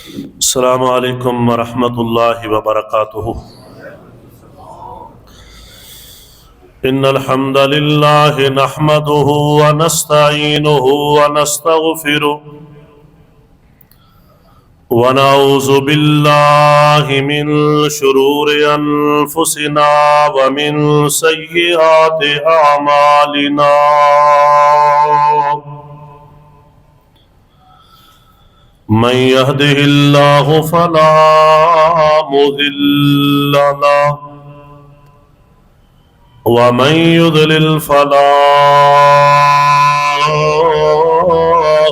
अस्सलामु अलैकुम वरहमतुल्लाहि वबरकातुहू। इन्नल हम्दलिल्लाहि नहमदुहू व नस्तईनुहु व नस्तगफिरुहु व नऊज़ु बिल्लाहि मिन शुरूरि अनफुसिना व मिन सय्यिआति अमालिना। मन यहदिहिल्लाहु फला मुदिल्ल लहु व मन युद्लिल फला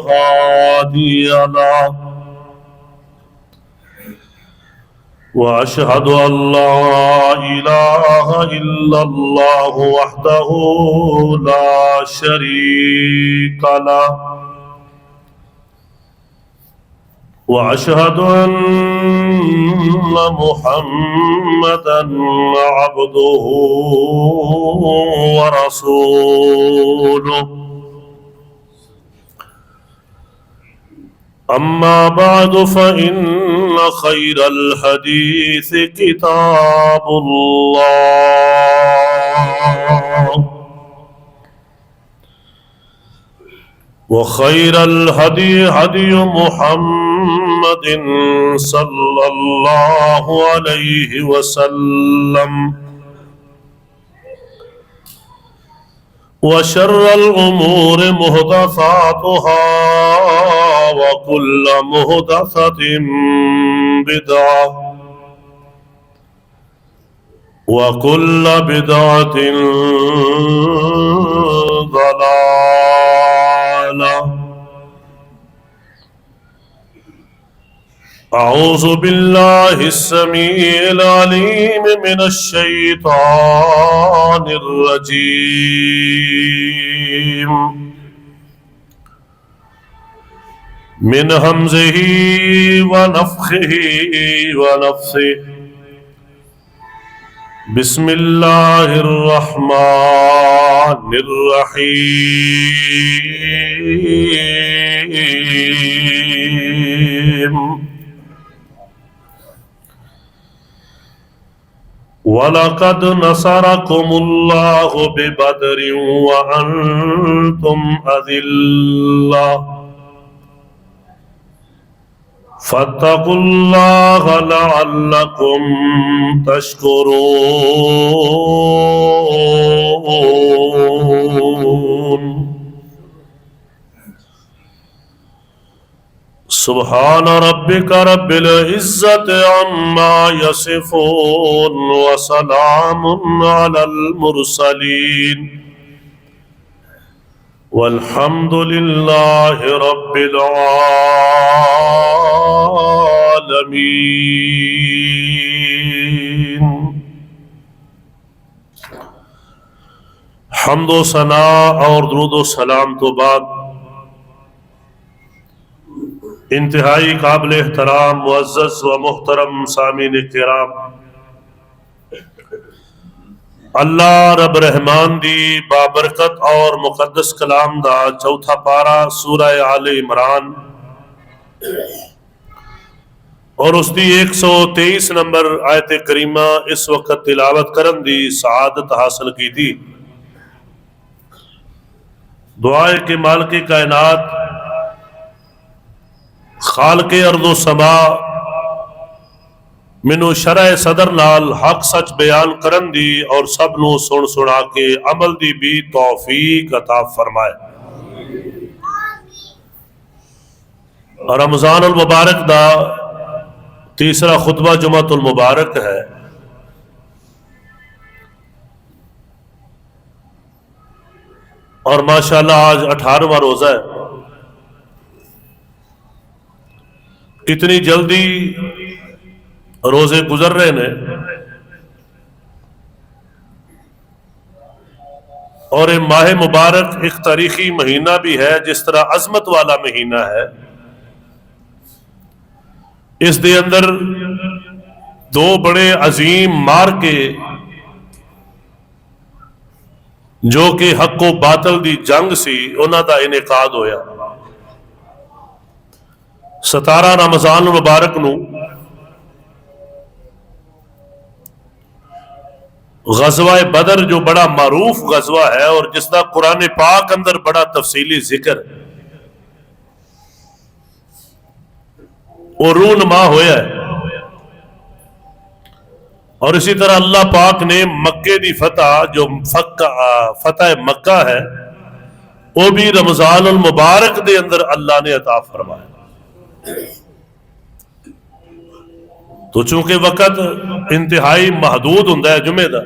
हादिय लहु व अशहदु अल्ला इलाहा इल्लल्लाहु वहदहु ला शरीका लहु व अशहदु अन्ना मुहम्मदन अब्दुहु व रसूलुहु। अम्मा बअद फ़इन्न खैरल हदीस किताबुल्लाह व खैरल हदी हदी मुहम्मदिन सल्लल्लाहु अलैहि वसल्लम व शर्रल उमूर मुहदसातुहा व कुल्ल मुहदसतिन बिदअह व कुल्ल बिदअतिन ज़लालह। अऊज़ु बिल्लाहिस समीइल अलीम मिनश शैतानिर रजीम मिन हमज़िही व नफ़्ख़िही व नफ़्सिही। बिस्मिल्लाहिर रहमानिर रहीम। वलक़द नसरकुमुल्लाहु बिबदरिन व अंतुम अज़िल्ला फत्तकुल्लाह लअल्लकुम तशकुरून। सुब्हान रब्बिका रब्बिल इज़्ज़ति अम्मा यसिफून व सलामुन अलल मुरसलीन वल्हम्दुलिल्लाहि रब्बिल आलमीन। हम्दो सना और दुरूद व सलाम तो बाद इंतहाई काबिल एहतराम मुअज़्ज़ज़ व मुहतरम सामीन किराम, अल्लाह रब रहमान दी बाबरकत और मुकद्दस कलाम दा चौथा पारा सूरह आले इमरान और उसकी 123 नंबर आयत करीमा इस वक्त तिलावत करन दी सआदत हासिल की थी। दुआए के मालिक कायनात खालके अर्दो समा मैनू शरह सदर नाल हक सच बयान करन दी और सब नू सुन सुना के अमल दी भी तौफीक अता फरमाए। रमजान उल मुबारक दा तीसरा खुतबा जुमातुल मुबारक है और माशाअल्लाह आज 18वां रोजा है। कितनी जल्दी रोजे गुजर रहे ने और ये माह मुबारक एक तारीखी महीना भी है, जिस तरह अजमत वाला महीना है। इस दे अंदर दो बड़े अजीम मार्के जो कि हक व बातल दी जंग सी, उन्हां दा इनेकाद होया। 17 रमजान मुबारक नू गज़वा बदर जो बड़ा मारूफ गज़वा है और जिसका कुरान पाक अंदर बड़ा तफसीली जिक्र और रूनमा होया है। और इसी तरह अल्लाह पाक ने मक्के की फतह जो फतह मक्का है वो भी रमजान उल मुबारक के अंदर अल्लाह ने अता फरमाया। तो चूंकि वक़्त इंतहाई महदूद हुंदा है जुमे का,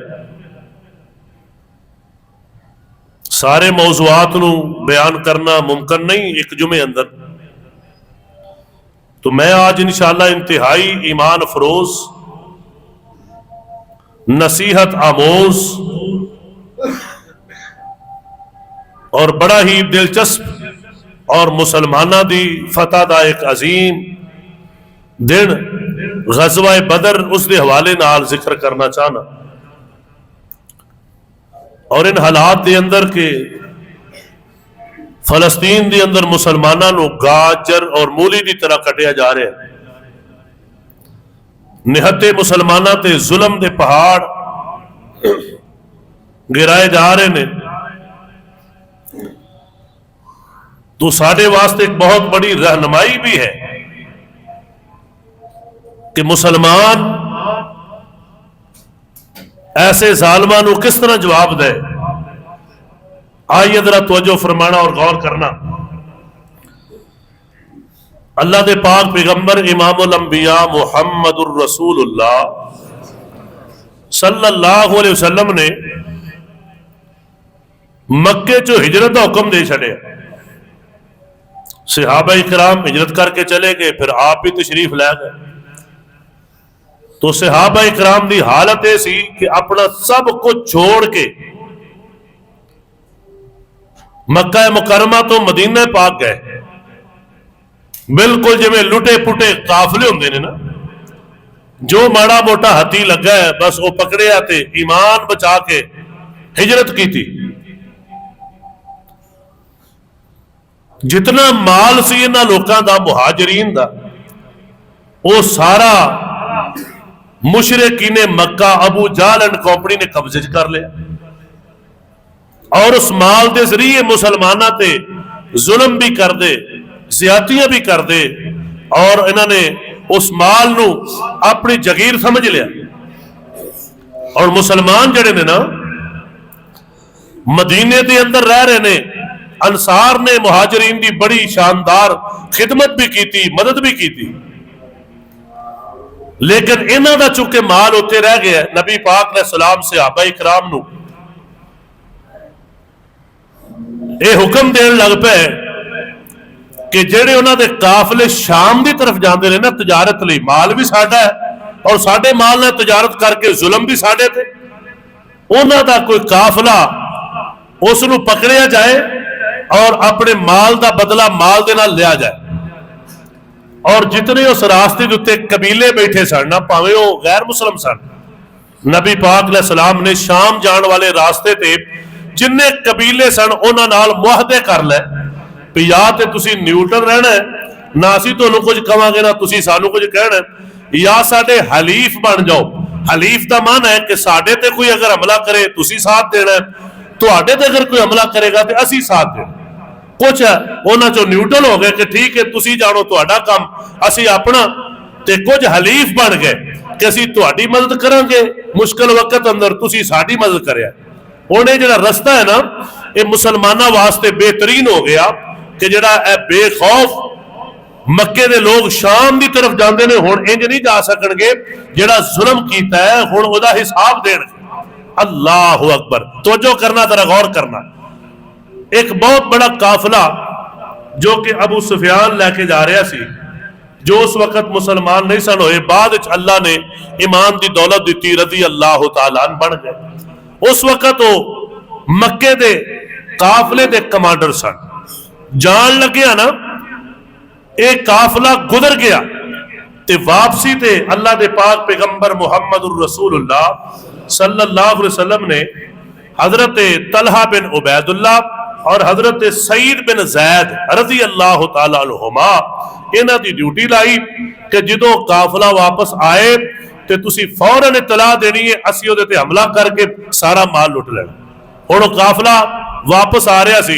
सारे मौज़ूआत नू बयान करना मुमकिन नहीं एक जुमे अंदर, तो मैं आज इंशाअल्लाह इंतहाई ईमान फरोज, नसीहत आमोज और बड़ा ही दिलचस्प और मुसलमाना दी फतह का एक अजीम दिन गज़वा बदर उसके हवाले नाल जिक्र करना चाहना। और इन हालात के अंदर के फलस्तीन के अंदर मुसलमानों को गाजर और मूली की तरह कटिया जा रहा है। निहत्ते मुसलमानों ते जुल्म के पहाड़ गिराए जा रहे ने। तो साडे वास्ते एक बहुत बड़ी रहनुमाई भी है कि मुसलमान ऐसे जालिमां नूं किस तरह जवाब दे। आइए जरा तवज्जो फरमाना और गौर करना। अल्लाह दे पाक पैगंबर इमामुल अंबिया मुहम्मदुर रसूलुल्लाह सल्लल्लाहु अलैहि वसल्लम ने मक्के चो हिजरत का हुक्म दे छड़े। सहाबा इकराम हिजरत करके चले गए, फिर आप भी तशरीफ लै गए। तो सहाबा इकराम की हालत यह सी कि अपना सब कुछ छोड़ के मक्का मुकरमा तो मदीना पाक गए। बिल्कुल जिवें लुटे पुटे काफले होंगे ने ना, जो माड़ा मोटा हथी लगा है बस वो पकड़िया ते ईमान बचा के हिजरत की थी। जितना माल सी इन्हां लोकां दा मुहाजिरीन दा वो सारा मुशरिकीने मक्का अबू जाल एंड कंपनी ने कब्जे कर लिया और उस माल के जरिए मुसलमाना ते जुल्म भी कर दे, ज्यादतियां भी कर दे और इन्होंने उस माल नू अपनी जगीर समझ लिया। और मुसलमान जड़े ने ना मदीने के अंदर रह रहे ने, अंसार ने मुहाजिरीन की बड़ी शानदार खिदमत भी की थी, मदद भी की थी, लेकिन इन्हों का चुके माल उत्ते रह गया। नबी पाक ने सलाम सहाबा इकराम नू ये हुक्म देन लग पे कि जेड़े उन्होंने काफले शाम की तरफ जाते रहे ना तजारत लई, माल भी साडा है और साडे माल ने तजारत करके जुल्म भी साडे थे, उन्हों का कोई काफला उसनू पकड़िया जाए और अपने माल का बदला माल के नाल लिया जाए। और जितने उस रास्ते के उत्ते कबीले बैठे सन ना, भावें वो गैर मुसलम सन, नबी पाक ने सलाम ने शाम जाने वाले रास्ते ते जिन्ने कबीले सन उन्हां नाल मुआहदे कर ले भी या तो तुसी न्यूट्रल रहना है, ना असीं तुहानूं कुछ कहांगे ना तुसी सानूं कुछ कहना, या साडे हलीफ बन जाओ। हलीफ का मान है कि साडे ते कोई अगर हमला करे तुसी साथ देना है, तुहाडे ते अगर कोई हमला करेगा तो असीं साथ देना। कुछ उन्हां चों न्यूट्रल हो गए कि ठीक है तुसी जानो तुहाडा काम असीं अपना, ते कुछ हलीफ बन गए कि असीं तुहाडी मदद करांगे मुश्किल वक्त अंदर, तुसी साडी मदद करिया। हुण जिहड़ा रस्ता है ना ये मुसलमानों वास्ते बेहतरीन हो गया कि जिहड़ा बेखौफ मक्के दे लोग शाम की तरफ जाते हैं, हुण इंज नहीं जा सकणगे, जिहड़ा जुल्म कीता है हुण उहदा हिसाब देणगे। अल्लाहु अकबर, तवज्जो करना, जरा गौर करना। एक बहुत बड़ा काफिला जो कि अबू सुफियान लैके जा रहा सी, जो उस वक्त मुसलमान नहीं सन होए, बाद अल्लाह ने ईमान की दौलत दी, रज़ी अल्लाह तआला अन्हु बन गए। उस वक्त वो मक्के दे काफिले दे कमांडर सन। जान लग्या ना एक काफिला गुजर गया ते वापसी ते अल्लाह दे पाक पैगंबर मुहम्मदुर रसूलुल्लाह सल्लल्लाहु अलैहि वसल्लम ने हजरत तलहा बिन उबैदुल्लाह और हजरत सईद बिन जैद रजी अल्लाह तआला अन्हुमा इन्हां दी ड्यूटी लाई कि जदों काफिला वापस आए ते तुसी फौरन इतला देनी है, असीं उहदे ते हमला करके सारा माल लुट लेना। हुण काफिला वापस आ रहा सी,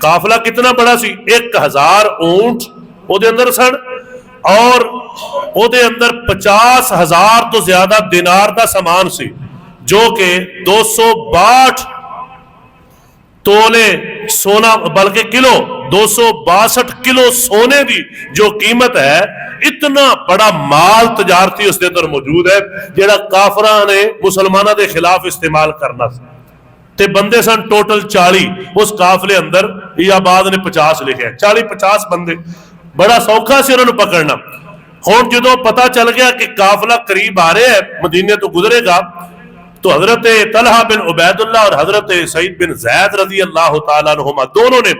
काफिला कितना बड़ा सी, 1000 ऊंट उहदे अंदर सन और उहदे अंदर 50,000 तो ज्यादा दिनार दा सामान सी, जो कि 262 तोले सोना बल्कि किलो 262 किलो सोने की जो कीमत है, इतना बड़ा माल तजारती उसके अंदर मौजूद है जिहड़ा काफिरां ने मुसलमानों के खिलाफ इस्तेमाल करना सी। ते बंदे सन टोटल 40, उस काफिले अंदर इयाबाद ने 50 लिखे, 40-50 बंदे, बड़ा सौखा से उन्होंने पकड़ना। हुण जदों पता चल गया कि काफिला करीब आ रहा है, मदीने तो गुजरेगा, तो हजरत तलहा बिन उबैदुल्लाह और हजरत सईद बिन जैद रजी अल्लाह तआला अन्हुमा दोनों ने,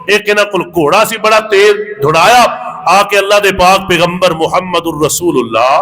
एक इन्हां कोल घोड़ा सी बड़ा तेज, दौड़ाया आके अल्लाह दे पाक पैगंबर मुहम्मदुर रसूलुल्लाह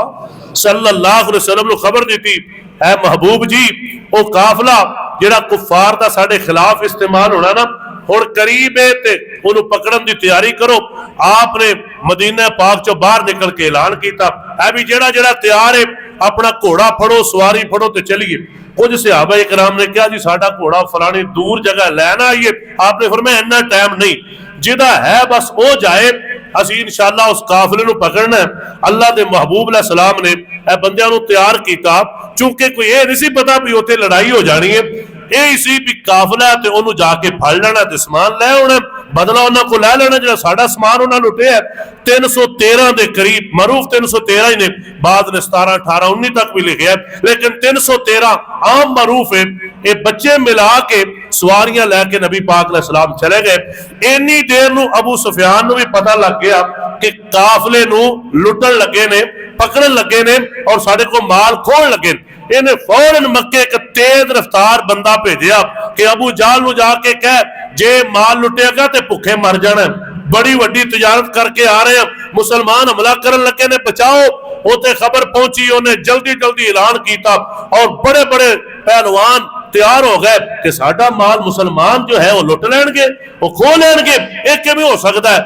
सल्लल्लाहु अलैहि वसल्लम नूं खबर दी, है महबूब जी वो काफिला जिहड़ा कुफार दा साडे खिलाफ इस्तेमाल होना ना, हुण करीब है ते उहनूं पकड़न दी तैयारी करो। आपने मदीना पाक चों बाहर निकल के ऐलान कीता, है भी जेड़ा जेड़ा तैयार है अपना घोड़ा फड़ो, सवारी फड़ो ते चलिए। कुछ सहाबा इकराम ने कहा जी साडा घोड़ा फलानी दूर जगह लैना आइए। आपने फरमाया इन्ना टाइम नहीं, जिहदा है बस वो जाए, असीं इंशाअल्लाह उस काफिले नूं पकड़ना है। अल्लाह दे महबूब अलैहि सलाम ने ए बंदियां नूं तैयार कीता, चूंकि कोई ये नहीं सी पता भी उत्थे लड़ाई हो जानी है, यही सी भी काफिला ते ओनू जाके फड़ लेना ते समान लै आउणा, बदला उन्हां को लै लेना जिहड़ा साडा समान उन्हां लुटिया है। 313 के करीब, मरूफ 313 ही ने, बाद ने 17, 18, 19 तक भी लिखे है, लेकिन 313 आम मरूफ है। ये बच्चे मिला के सवारियां लैके नबी पाक अलैहि सलाम चले गए। इन्नी देर नूं अबू सुफियान नूं भी पता लग गया कि काफिले नूं लुटन लगे ने, पकड़न लगे ने और साडे को माल खोण लगे। इन्हें फौरन मक्के एक तेज रफ्तार बंदा भेजिया कि अबू जाल नूं जाके कह जे माल लुटेगा ते भुखे मर जाना, बड़ी वड्डी तिजारत करके आ रहे हैं, मुसलमान हमला करन लगे ने, बचाओ। उते खबर पहुंची, उन्हें जल्दी जल्दी ऐलान किया और बड़े बड़े पहलवान तैयार हो गए कि साडा माल मुसलमान जो है वो लुट लेंगे, वो खो लेंगे। एक किवें हो सकता है?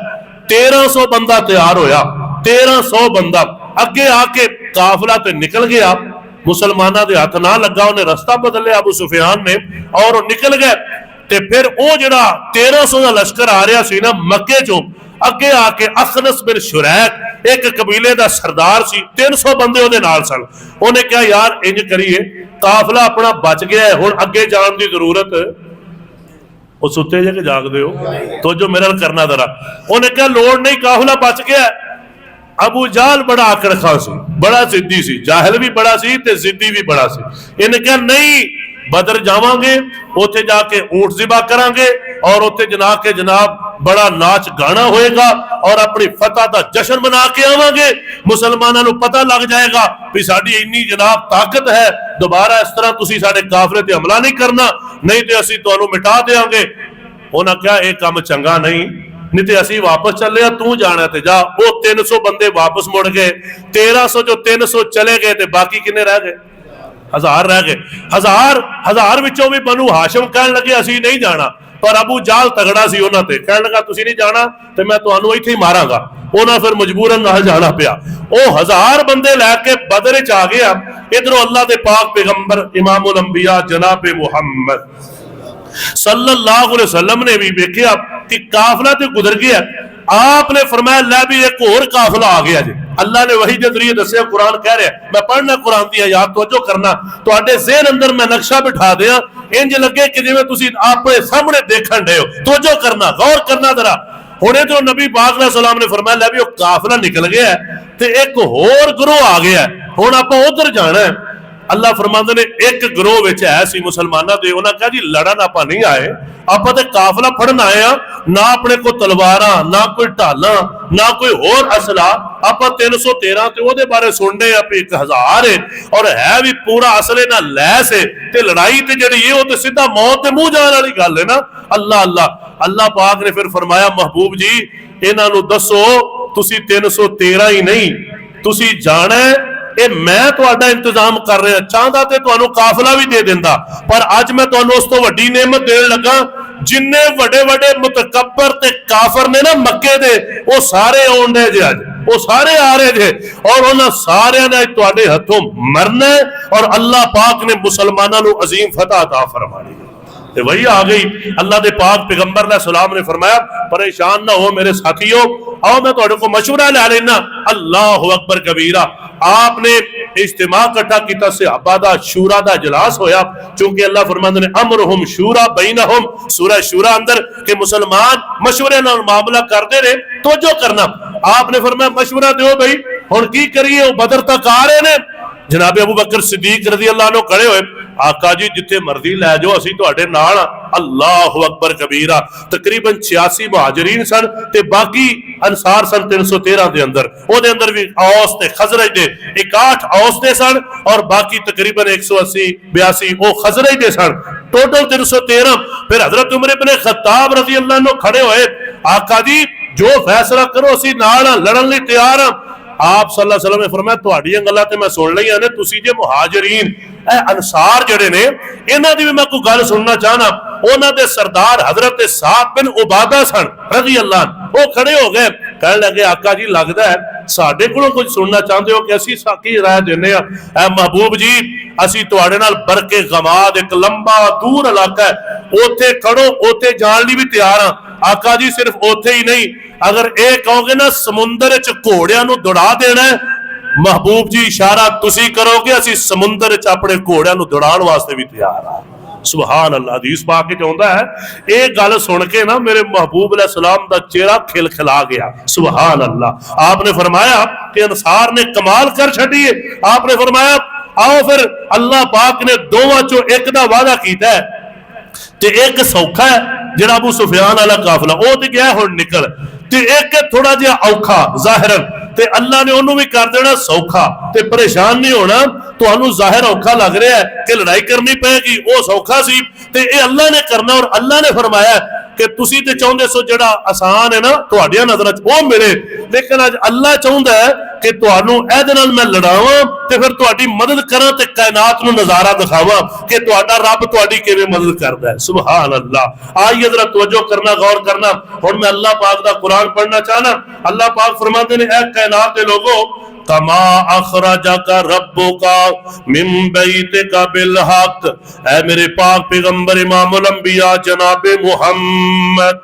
1300 बंदा तैयार होया, 1300 बंदा अगे आके काफिला ते निकल गया, मुसलमानों के हाथ ना लगा, उन्हें रास्ता बदल लिया अबू सुफियान ने और निकल गए। ते फिर वो जिहड़ा 1300 का लश्कर आ रहा सी ना मक्के चों, अगे आके अखनस बिन शुरैक एक कबीले का सरदार सी, 300 बंदे उहदे नाल सन। उन्हें कहा यार इंज करिए, काफिला अपना बच गया है, हुण अगे जाण दी जरूरत, वो सुते जे के जागदे हो तो जो मेरे नाल करना जरा। उन्हें कहा लोड़ नहीं, काफिला बच गया। अबू जाल बड़ा आकड़ खां सी, बड़ा जिद्दी सी, जाहिल भी बड़ा सी ते जिद्दी भी बड़ा सी। इन्हें कहा नहीं, बदर जावांगे, उत्थे जाके ऊंट ज़िबा करांगे और उत्थे जना के जनाब बड़ा नाच गाना होएगा और अपनी फतह दा जश्न मना के आवांगे। मुसलमानों को पता लग जाएगा भी साडी इन्नी जनाब ताकत है, दोबारा इस तरह तुसी साडे काफिले ते हमला नहीं करना, नहीं तो असीं तुहानूं मिटा देंगे। उन्हें कहा यह काम चंगा नहीं, नहीं तो असीं वापस चले, तू जाना ते जा। वो 300 बंदे वापस मुड़ गए, 1300 जो 300 चले गए ते बाकी किन्ने रह गए? 1000 रह गए। हजार विचों भी बनु हाशिम कहन लगे असीं नहीं जाना, पर अबू जाल तगड़ा सी, उन्हां ते कहन लगा तुसीं नहीं जाना ते मैं तुहानूं इत्थे ही मारांगा। उन्हां फिर मजबूरन नाल जाना पिया। वो 1000 बंदे लैके बदर च आ गया। इधरों अल्लाह दे पाक पैगंबर इमामुल अंबिया जनाब मुहम्मद सल्लल्लाहु अलैहि वसल्लम ने भी देखा कि काफिला तो गुजर गया। आपने फरमाया लै भी एक होर काफिला आ गया जी। अल्लाह ने वही के जरिए दसिया, कुरान कह रहा है, मैं पढ़ना कुरान दी आयत, तवज्जो करना, तुहाडे ज़हन अंदर मैं नक्शा बिठा दिया, इंज लगे कि जिवें तुसीं अपने सामने देखण डे हो। तवज्जो करना, गौर करना जरा। हुणे तो नबी पाक अलैहि सलाम ने फरमाया लै भी वो काफिला निकल गया है ते एक होर गिरोह आ गया, हुण आपां उधर जाना है। अल्लाह फरमांदे ने एक गिरोह विच है सी मुसलमानां दे, उन्हां कहा जी लड़न आपां नहीं आए, आपां ते काफिला फड़न आए आ, ना अपने को तलवारां, ना कोई ढालां, ना कोई होर असला। आपां 313 ते ओहदे बारे सुनने आ भी 1000 है और है भी पूरा असले नाल लैस है, ते लड़ाई ते जिहड़ी है वो ते सीधा मौत दे मुंह जाण वाली गल है ना। अल्लाह अल्लाह अल्लाह पाक ने फिर फरमाया महबूब जी इन्हां नूं दसो तुसीं 313 ही नहीं, तुसीं जाना है, ये मैं तुहाडा इंतजाम कर रहा, चाहता तो तुहानूं काफिला भी दे दिंदा, पर अज मैं तुहानूं उस तो वड्डी नेमत देण लगा जिन्ने वड्डे वड्डे मुतकब्बर ते काफर ने ना मक्के दे, वो सारे आउण दे जे अज, वो सारे आ रहे थे और उन्होंने सारे ने तुहाडे हथों मरना है और अल्लाह पाक ने मुसलमानों को अजीम फतह अता फरमानी। तो वही आ गई। अल्लाह के पाक पैगंबर अलैहिस्सलाम ने फरमाया परेशान ना हो मेरे साथियों, आओ मैं तुहाडे को मशवरा ले लेना। अल्लाहु अकबर कबीरा। आपने इज्तिमा इकट्ठा किया, सहाबा दा शूरा दा इजलास होया, क्योंकि अल्लाह फरमांदे ने अमरुहुम शूरा बैनहुम, सूरह शूरा अंदर के मुसलमान मशवरे नाल मामला करते रहे, तो जो करना। आपने फरमाया मशवरा दो भाई हुण की करिए, बदर तक आ रहे ने। जनाब अबू बकर सिद्दीक रज़ी अल्लाह अन्हु खड़े हुए, आका जी जिथे मर्जी लै जाओ असीं तुहाडे नाल। अल्लाहु अकबर कबीरा। तकरीबन 86 मुहाजिरीन सन ते बाकी अंसार सन 313 दे अंदर, ओदे अंदर भी औस ते खजरज दे 61 औस दे सन और बाकी तकरीबन 180 82 वो खजरज दे सन, टोटल 313। फिर हजरत उमर इब्ने खत्ताब रज़ी अल्लाह अन्हु खड़े हुए, आका जी जो फैसला करो असीं नाल लड़न लई तैयार हां। आप सल्लल्लाहु अलैहि वसल्लम ने फरमाया तुहाडीआं गल्लां ते मैं सुन लईआं ने, तुसीं जे मुहाजिरीन अंसार जिहड़े ने इन्हां दी भी मैं कोई गल सुनना चाहना। उन्हां दे सरदार हजरत साद बिन उबादा सन रज़ी अल्लाह अन्हु, वो खड़े हो गए, कहने लगे आका जी लगदा है साडे कोलों कुछ सुनना चाहते हो कि असीं साकी राय देने आ। ऐ महबूब जी असीं तुहाडे नाल बरके गमाद एक लंबा दूर इलाका है, उत्थे खड़ो, उत्थे जाण लई भी तैयार हां। आका जी सिर्फ उत्थे ही नहीं, अगर ये कहोगे ना समुंदर च घोड़ियां नूं दौड़ा देना है, महबूब जी इशारा तुसी करोगे असीं समुंदर च अपने घोड़ियां नूं दौड़ाउण वास्ते भी तैयार हां। सुभान अल्लाह। हदीस पाक च आउंदा है, ये गल सुन के ना मेरे महबूब अलैहिस्सलाम दा चेहरा खिलखिला गया। सुभान अल्लाह। आपने फरमाया कि अंसार ने कमाल कर छड़ी है। आपने फरमाया आओ फिर अल्लाह पाक ने दोवां चों एक दा वादा कीता है ते एक सौखा है जिहड़ा अबू सुफियान वाला काफिला वो तो गया हुण निकल, ते एक थोड़ा जिहा औखा जाहिरन, ते अल्लाह ने उन्होंने भी कर देना सौखा, ते परेशान नहीं होना। तुहानू जाहिर औखा लग रहा है कि लड़ाई करनी पेगी, वो सौखा सी ते ये अल्लाह ने करना। और अल्लाह ने फरमाया कि तुसी ते चाहुंदे सो जिहड़ा आसान है ना तुहाडियां नज़रां च वो मिले, लेकिन अज अल्लाह चाहुंदा है कि तुहानू इहदे नाल मैं लड़ावां ते फिर तुहाडी मदद करां ते कायनात नू नज़ारा दिखावां कि तुहाडा रब तुहाडी किवें मदद करदा है। सुभान अल्लाह। आइए जरा तवज्जो करना, गौर करना। हुण मैं अल्लाह पाक दा कुरान पढ़ना चाहना। अल्लाह पाक फरमाते ने, ऐ कायनात दे लोगो कमा अखरजका रब्बुका मिन बैतिका बिल हक, ऐ मेरे पाक पैगंबर इमामुल अंबिया जनाब मुहम्मद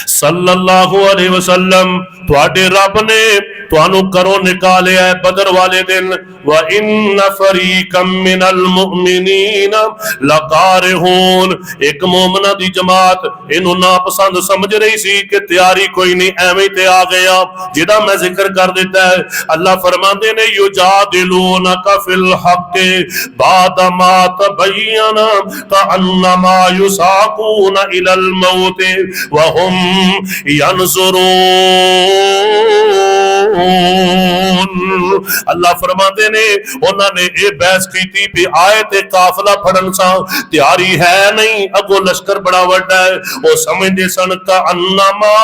सल्लल्लाहु अलैहि वसल्लम, तुहाडे रब ने तुहानू करो निकालिया है बदर वाले दिन। व इन्न फरीकम मिनल मुमिनीन लकारिहून, एक मोमिना दी जमात इनू नापसंद समझ रही सी कि तैयारी कोई नहीं, एवें ते आ गया जिहदा मैं जिक्र कर दिता है। अल्लाह फरमांदे ने युजादिलूनका फिल हक बाद मा तबय्यना कअन्नमा युसाकूना इलल मौत व हुम यनजुरून। अल्लाह फरमाते ने उन्होंने ये बहस की भी आए ते काफिला फड़न सा तैयारी है नहीं, अगो लश्कर बड़ा वड्डा है, वो समझते सन का अन्नमा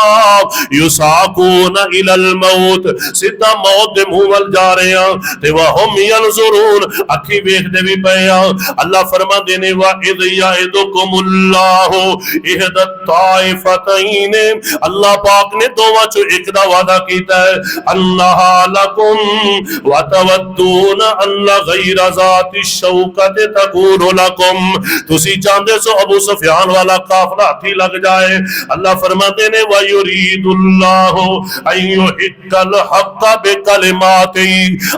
युसाकूना इलल मौत, सीधा मौत दे मुंह वल जा रहे हैं ते वहुम यनजुरून, अखी वेखदे भी पे आ। अल्लाह फरमाते ने वा इद याइदुकुमुल्लाहु इहदा ताइफतैन, अल्लाह पाक ने दोवां चों एक दा वादा कीता है, अन्नहा लकुम व तवद्दून अल्ला गैर ज़ाति शौकत तकूनु लकुम, तुसी चाहते सो अबू सुफियान वाला काफिला हाथी लग जाए। अल्लाह फरमाते ने व युरीदुल्लाहु अन युहिक्कल हक़्क़ बिकलिमाति,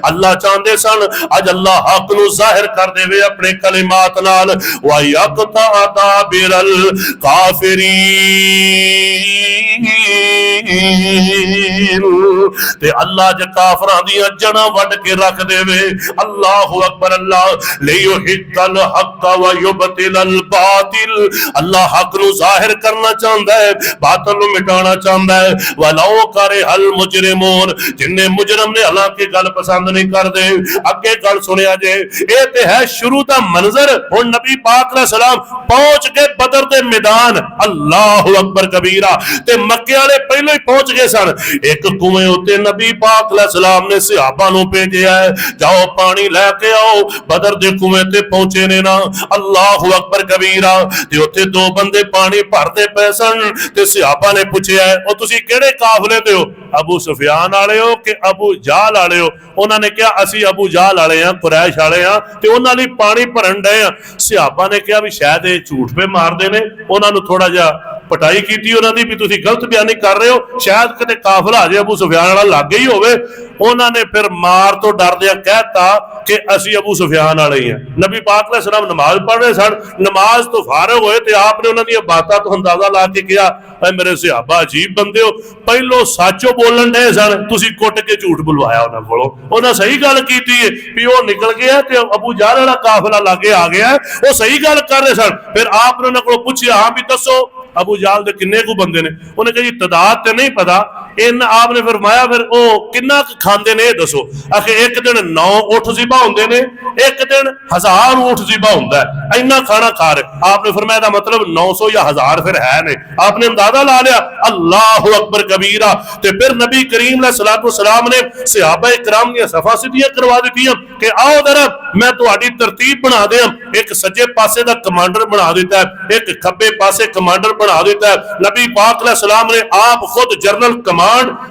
अल्लाह चाहते सन अज अल्लाह हक नू जाहिर कर देवे अपने कलिमात नाल। व यक़ता दाबिरल काफिरीन, ते अल्लाह ज काफिरां दी जड़ां वड के रख देवे। अल्लाहु अकबर। अल्लाह लियुहिक्कल हक़्क़ व युबतिलल बातिल, अल्लाह हक नू जाहिर करना चाहता है, बातिल नू मिटाना चाहता है। वलौ करहल मुजरिमून, जिन्ने मुजरम ने हालांकि गल पसंद नहीं करदे। अगे गल सुनिया जे, ये ते है शुरू दा मंजर। हुण नबी पाक अलैहि सलाम पहुंच के बदर दे मैदान, अल्लाहु अकबर कबीरा, ते मक्के वाले पहले ही पहुंच गए सन। एक कुएं उत्ते नबी पाक अलैहिस्सलाम ने सहाबा नूं भेजिया है, जाओ पानी लैके आओ। बदर दे कुएं ते पहुंचे ने ना, अल्लाहु अकबर कबीरा, ते उत्थे दो बंदे पानी भरदे पए सन। ते सहाबा ने पुछया है, ओ तुसीं किहड़े काफले ते हो, अबू सुफियान वाले हो कि अबू जाल वाले हो? उन्होंने कहा असी अबू जाल वाले हैं, कुरैश वाले हैं, ते उन्हां लई पानी भरन डए हैं। सहाबा ने कहा भी शायद ये झूठ पे मारते ने, उन्होंने थोड़ा जिहा पटाई की उन्होंने भी तुसीं गलत बयानी कर रहे हो, शायद किते काफला अजे अबू सुफियान वाला लागे ही होवे। उन्होंने फिर मार तो डरदिया कहता कि असी अबू सुफियान वाले ही हैं। नबी पाक अलैहिस्सलाम नमाज पढ़ रहे सन, नमाज तो फारग होए ते आपने उन्होंने बातां तो अंदाजा ला के कहा, मेरे सहाबा अजीब बंदे हो, पहलो सचो बोलन डे सन, तुसीं कुट के झूठ बुलवाया उन्हां कोलों। उन्हां सही गल कीती है भी वो निकल गया ते अबू जाल वाला काफिला लागे आ गया, वो सही गल कर रहे सन। फिर आपने उन्हां कोलों पुछया, हाँ भी दसो अबू जाल दे किन्ने कु बंदे ने? उन्हें कहा जी तादाद ते नहीं पता। इन आपने फरमाया फिर वो किन्ना खांदे ने दसो? आखे एक दिन 9 ऊठ ज़िबा होंदे ने, एक दिन 1000 ऊठ ज़िबा होंदा है, इन्ना खाना खा रहे। आपने फरमाया दा मतलब 900 या 1000 फिर है ने। आपने अंदाजा ला लिया। अल्लाहु अकबर कबीरा। ते फिर नबी करीम अलैहिस्सलातु वस्सलाम ने सहाबा इकराम दी सफा सिद्धियां करवा दित्तियां कि आओ जरा मैं तुहाडी तरतीब बना दें। एक सज्जे पासे दा कमांडर बना दिता है, एक खब्बे पासे कमांडर बना दिता है। नबी पाक अलैहिस्सलाम ने आप खुद जनरल कमांड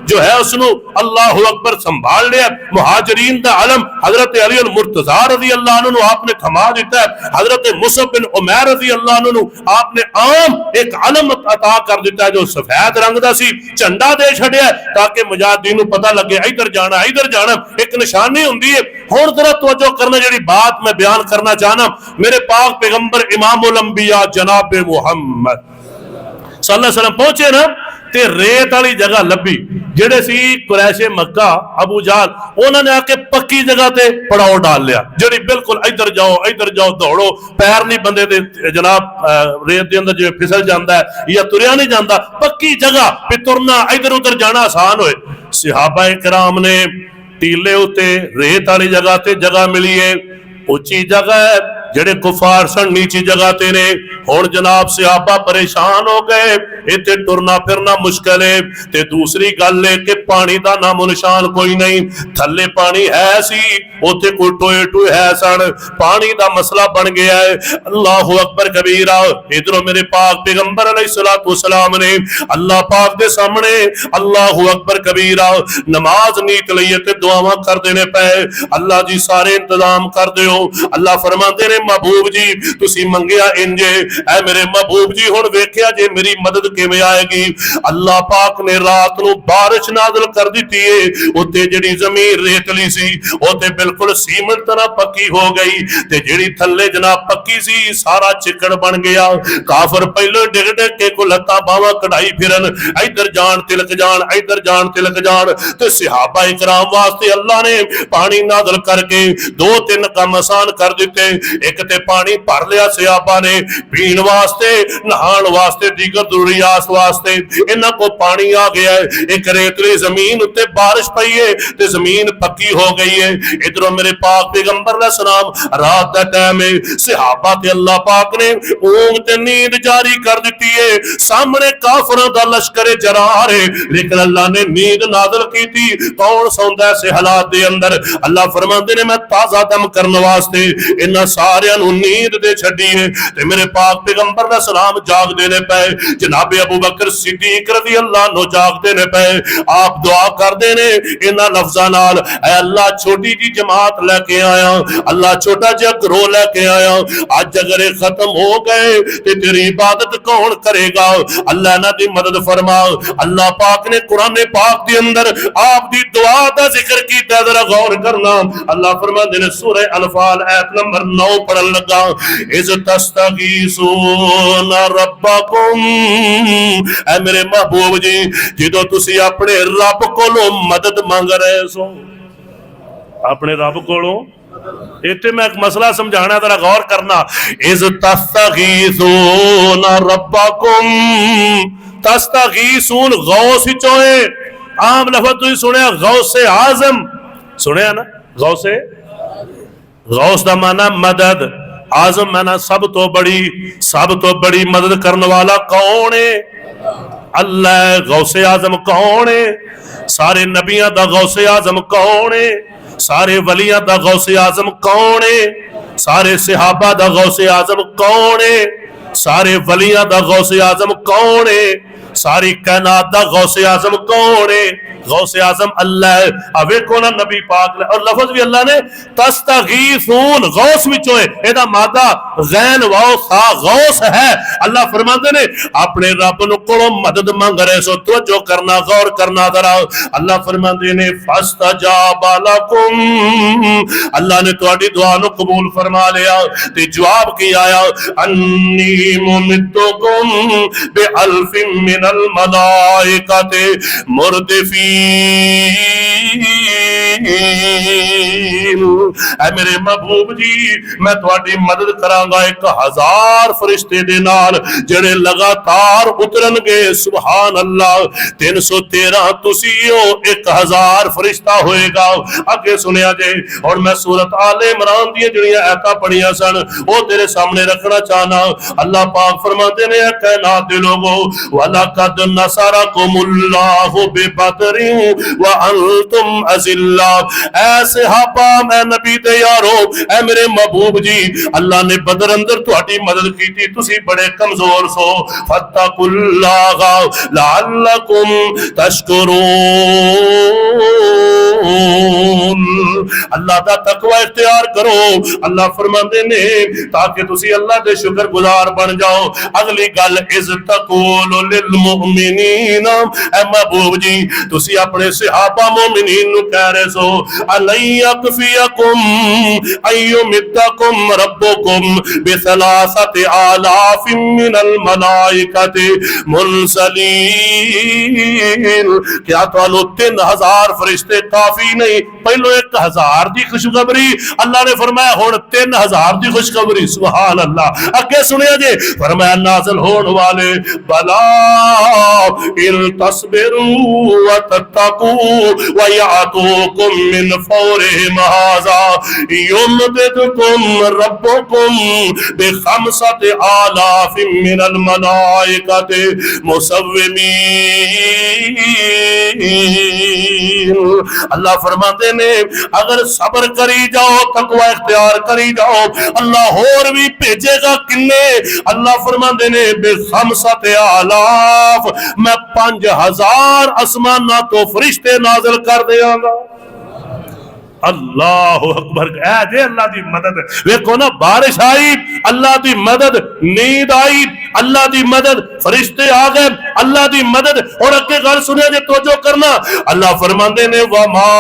जो है उसनु अल्लाहु अकबर संभाल लिया। मुहाजिरीन दा आलम हजरत अली अल मुर्तजा रज़ी अल्लाह अन्हु नु आपने थमा दिता है। हजरत मुसअब बिन उमैर रज़ी अल्लाह अन्हु नु आपने आम एक आलम अता कर दिता है जो सफेद रंग दा सी, झंडा दे छड़िया ताकि मुजाहिदीन नु पता लगे इधर जाना इधर जाना, एक निशानी हुंदी है। हुण जरा तवज्जो करना, जेड़ी बात मैं बयान करना चाहना, मेरे पाक पैगंबर इमामुल अंबिया जनाब मुहम्मद सल्लल्लाहु अलैहि वसल्लम पहुंचे ना ते रेत वाली जगह लभी। जेड़े सी कुरैशे मक्का अबू जाल, उन्होंने आके पक्की जगह ते पड़ाव डाल लिया, जेड़ी बिल्कुल इधर जाओ दौड़ो, पैर नहीं बंदे दे जनाब रेत दे अंदर जिवें फिसल जाता है या तुरिया नहीं जाता, पक्की जगह पे तुरना इधर उधर जाना आसान होए। सहाबा इकराम ने टीले उत्ते रेत वाली जगह ते जगह मिली है, उच्ची जगह है, जेड़े कुफार सन नीची जगह ते ने। हुण जनाब सहाबा परेशान हो गए, इत्थे टुरना फिरना मुश्किल है। ते दूसरी गल है कि पानी दा नामो निशान कोई नहीं, थल्ले पानी है सी, उत्थे कोई टोए टोए है सन, पानी दा मसला बन गया है। अल्लाहु अकबर कबीरा। इधरों मेरे पाक पैगंबर अलैहिस्सलातु वस्सलाम ने अल्लाह पाक दे सामने अल्लाहु अकबर कबीरा नमाज नीत लईए ते दुआवां कर देने पे। अल्लाह जी सारे इंतजाम कर दियो। अल्लाह फरमाते ने महबूब जी तुसी मंगिया इंजे, ऐ मेरे महबूब जी हुण वेखिया जे मेरी मदद किवें आएगी। अल्लाह पाक ने रात नूं बारिश नाज़िल कर दित्ती है, उत्ते जेड़ी जमीन रेतली सी उत्ते बिल्कुल सीमेंट तरह पक्की हो गई, ते जेड़ी थल्ले जनाब पक्की सी सारा चिकड़ बन गया। काफर पहले डिग डिग के को लत्तां बावां कढ़ाई फिरन, इधर जान तिलक जान इधर जान तिलक जान। ते सहाबा इकराम वास्ते अल्लाह ने पानी नाज़िल करके 2-3 काम आसान कर दिते। एक ते पानी भर लिया सहाबा ने पीण वास्ते, नहाण वास्ते, दीगर जरूरियात वास्ते, इन्हां को पानी आ गया है। एक रेतली जमीन उत्ते बारिश पई है ते जमीन पक्की हो गई है। इधरों मेरे पाक पैगंबर दा सलाम रात दा टाइम है, सहाबा ते अल्लाह पाक ने ऊंघ ते नींद जारी कर दित्ती है। सामने काफिरों दा लश्कर जरार है, लेकिन अल्लाह ने नींद नाज़िल कीती। कौन सौंदा है ऐसे हालात दे अंदर? अल्लाह फरमाते ने मैं ताजा दम करने वास्ते इन्हां सारियां नूं नींद दे छड्डी है। ते मेरे पाक पैगंबर दा सलाम जागदे ने पे, जनाब अबू बकर सिद्दीक रज़ी अल्लाह अन्हु जागदे ने पे। आप दुआ करदे ने इन्हां लफ्ज़ां नाल, ऐ अल्लाह छोटी जी जमात लेके आया, अल्लाह छोटा जिहा गिरोह लेके आया, अज अगर ये खत्म हो गए ते तेरी इबादत कौन करेगा? अल्लाह इन्हां दी मदद फरमा। अल्लाह पाक ने कुरान पाक दे अंदर आप दी दुआ दा जिक्र कीता, जरा गौर करना। अल्लाह फरमांदे ने सूरह अनफाल आयत नंबर 9 पढ़न लगा, इज़ तस्तगीसूना रब्बकुम, ऐ मेरे महबूब जी जदों तुसी अपने रब कोलों मदद मांग रहे सो, अपने रब कोलों। इत्थे मैं एक मसला समझाना, जरा गौर करना। इज़ तस्तगीसूना रब्बकुम, तस्तगीसून गौस विचों है। आम लफ्ज़ तुसीं सुनिया गौसे आज़म, सुनिया ना? गौस दा माना मदद, आज़म माना सब तो बड़ी मदद करने वाला कौन है? अल्लाह गौसे आजम कौन है? सारे नबियां दा गौसे आजम कौन है? सारे वलियां दा गौसे आजम कौन है? सारे सहाबा दा गौसे आजम कौन है? सारे वलियां दा गौसे आजम कौन है? सारी कायनात दा गौसे आजम कौन है? गौसे आजम अल्लाह है। अब वेखो ना नबी पाक और लफ्ज भी अल्लाह ने तस्तगीसून गौस विचों है, एदा मादा गैन वाओ सा गौस है। अल्लाह फरमाते ने अपने रब नु कोलों मदद मंग रहे सो, तवज्जो करना, गौर करना जरा। अल्लाह फरमाते ने फस्तजाबा लकुम, अल्लाह ने तुम्हारी दुआ नु कबूल फरमा लिया ते जवाब की आया अन्नी मुमिद्दुकुम बि अल्फिन मिनल मलाइकति मुर्दिफीन। ऐ मेरे महबूब जी मैं तुम्हारी मदद करांगा 1000 फरिश्ते दे नाल जेड़े लगातार उतरनगे। सुभान अल्लाह 313 तुसी हो, 1000 फरिश्ता होएगा। अगे सुनिया जे और मैं सूरत आले इमरान दी जड़ियां आयतां पढ़ियां सन वो तेरे सामने रखना चाहना। अल्लाह पाक फरमाते ने कायनात दे लोगो वलकद नसरकुमुल्लाहु बिबदरिन व अंतुम अजिल्ला। ऐसे हापा मैं नबी दे यारो, ऐ मेरे महबूब जी अल्लाह ने बदर अंदर तुम्हारी मदद की थी, तुसी बड़े कमजोर सो। फत्तकुल्लाह लअल्लकुम तशकुरून, अल्लाह दा तकवा इख्तियार करो। अल्लाह फरमाते ने ताकि तुसी अल्लाह दे शुक्रगुजार बन जाओ। अगली गल इज़ तक़ूलु लिल मुमिनीन, ऐ महबूब जी तुसी अपने सहाबा मोमिनीन नु कह रहे सो अलयकफियकुम अय्युमिद्दकुम रब्बुकुम बिसलासति आलाफिन मिनल मलाइकति मुरसलीन। क्या तुहानू 3000 फरिश्ते काफी नहीं? पहलो 1000 दी खुशखबरी अल्लाह ने फरमाया हुण 3000 दी खुशखबरी। सुभान अल्लाह। अगे सुनिया जे फरमाया नाज़िल होने वाले बला इन तस्बिरू व तत्तकू व यातूकुम मिन फौरिहिम हाज़ा युमदिदकुम रब्बुकुम बिखमसति आलाफिन मिनल मलाइकति मुसव्विमीन। अल्लाह फरमाते ने अगर सब्र करी जाओ, तकवा इख्तियार करी जाओ, अल्लाह होर भी भेजेगा किन्ने? अल्लाह फरमाते ने बिखमसति आलाफ, मैं 5000 आसमाना तो फरिश्ते नाज़िल कर देंगा। अल्लाह अकबर। जे अल्लाह की मदद वेखो ना, बारिश आई अल्लाह की मदद, नींद आई अल्लाह की मदद, फरिश्ते आ गए अल्लाह की मदद। और अगे गल सुनिया जे तवज्जो करना, अल्लाह फरमाते ने वमा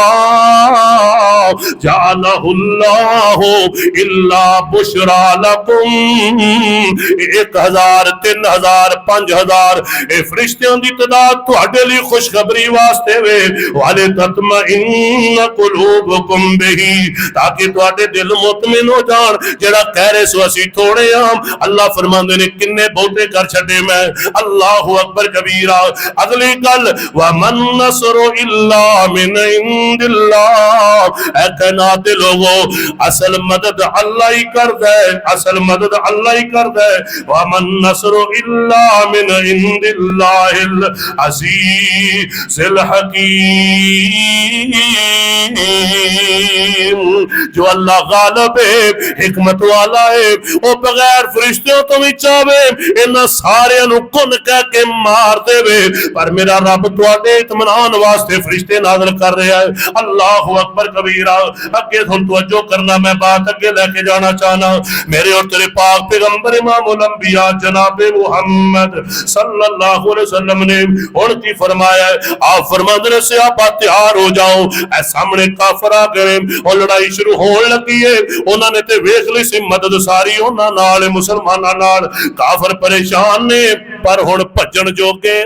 जअलहुल्लाहु इल्ला बुशरा लकुम। 1000 3000 5000 ए फरिश्तियों की तादाद तुहाडे लिए खुशखबरी वास्ते वे। वाले तत्मइन्न कुलूबुकुम बिही, ताकि तुहाडे दिल मुतमिन हो जान। जेड़ा कह रहे सो असी थोड़े आम, अल्लाह फरमांदे ने किन्ने बहुते कर छड़े मैं। अल्लाहु अकबर कबीरा। अगली गल व मन नसरु इल्ला मिन इंदिल्लाह। ऐ कायनात दे लोगो असल मदद अल्लाह ही करदा है, असल मदद अल्लाह ही करदा है। व मन नसरु इल्ला मिन इंदिल्लाहिल अज़ीज़िल हकीम। जो अल्लाह गालिब है, हिकमत वाला है, वो बगैर फरिश्तियों तो भी चाहे इन्हां सारियां नूं कुन कह के मार देवे, पर मेरा रब तुहाडे इत्मीनान वास्ते फरिश्ते नाज़िल कर रहा है। अल्लाहु अकबर कबीरा। अगे हुण तवज्जो करना, मैं बात अगे लेके जाना चाहना। मेरे और तेरे पाक पैगंबर इमामुल अंबिया जनाबे मुहम्मद सल्लल्लाहु अलैहि वसल्लम ने हुण की फरमाया है? आप फरमाते ने सहाबा तैयार हो जाओ, ऐ सामने काफिर आ गए और लड़ाई शुरू होने लगी है। उन्होंने ते वेख ली सी मदद सारी उन्हां नाल, मुसलमानां नाल। काफिर परेशान ने पर हुण भज्जण जोगे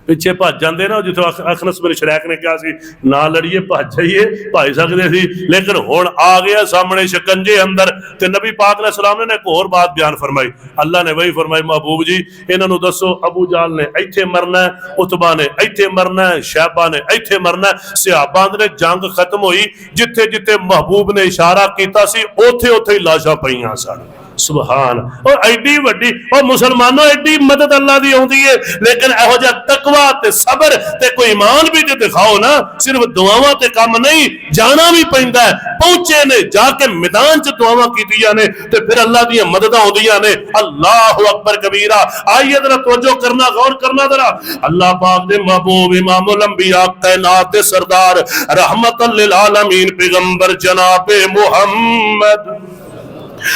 पिछे भज जाते ना। जिथों अखनस बिन शरैक ने कहा सी ना लड़िए भज जाइए, भज सकते सी, लेकिन हुण आ गया सामने शिकंजे अंदर। ते नबी पाक ने सलाम ने एक होर बात बयान फरमाई। अल्लाह ने वही फरमाई महबूब जी इन्हां नूं दसो अबू जाल ने इत्थे मरना है, उतबा ने इत्थे मरना है, शैबा ने इत्थे मरना है। सहाबा ने जंग खत्म हुई, जिथे जिथे महबूब ने इशारा किया सी ओथे ओथे ही लाशां पईयां सन। सुभान। और एडी वड्डी और मुसलमानों एडी मदद अल्लाह दी आउंदी है, लेकिन इहो जिहा तकवा ते सबर ते कोई ईमान भी ते दिखाओ ना, सिर्फ दुआवां ते काम नहीं, जाना भी पैंदा है। पहुंचे ने जाके मैदान च दुआवां कीतियां ने ते फिर अल्लाह दी मदद आउंदियां ने। अल्लाहु अकबर कबीरा। आइए जरा तवज्जो करना, गौर करना जरा। अल्लाह पाक दे महबूब इमामुल अंबिया कायनात दे सरदार रहमतल लिल आलमीन पैगंबर जनाब मुहम्मद